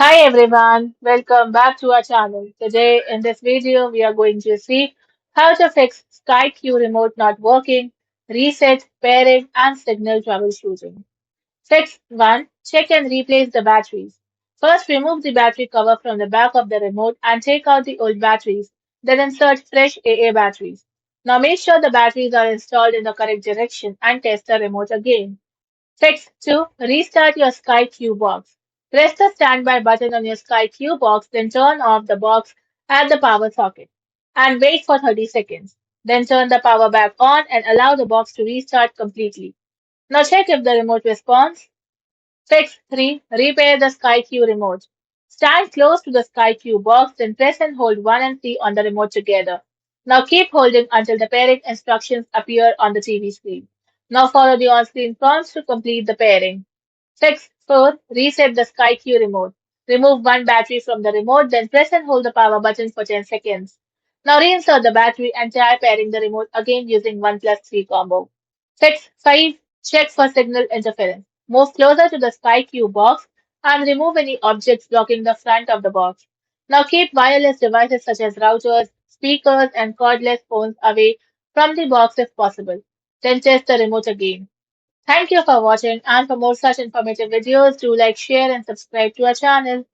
Hi everyone, welcome back to our channel. Today in this video we are going to see how to fix SkyQ remote not working, reset, pairing and signal troubleshooting. Fix 1. Check and replace the batteries. First remove the battery cover from the back of the remote and take out the old batteries. Then insert fresh AA batteries. Now make sure the batteries are installed in the correct direction and test the remote again. Fix 2. Restart your Sky Q box. Press the standby button on your Sky Q box, then turn off the box at the power socket and wait for 30 seconds. Then turn the power back on and allow the box to restart completely. Now check if the remote responds. Fix 3. Repair the Sky Q remote. Stand close to the Sky Q box, then press and hold 1 and 3 on the remote together. Now keep holding until the pairing instructions appear on the TV screen. Now follow the on-screen prompts to complete the pairing. Fix 4. Reset the Sky Q remote. Remove one battery from the remote, then press and hold the power button for 10 seconds. Now reinsert the battery and try pairing the remote again using 1 plus 3 combo. Fix 5. Check for signal interference. Move closer to the Sky Q box and remove any objects blocking the front of the box. Now keep wireless devices such as routers, speakers, and cordless phones away from the box if possible. Then test the remote again. Thank you for watching, and for more such informative videos, do like, share and subscribe to our channel.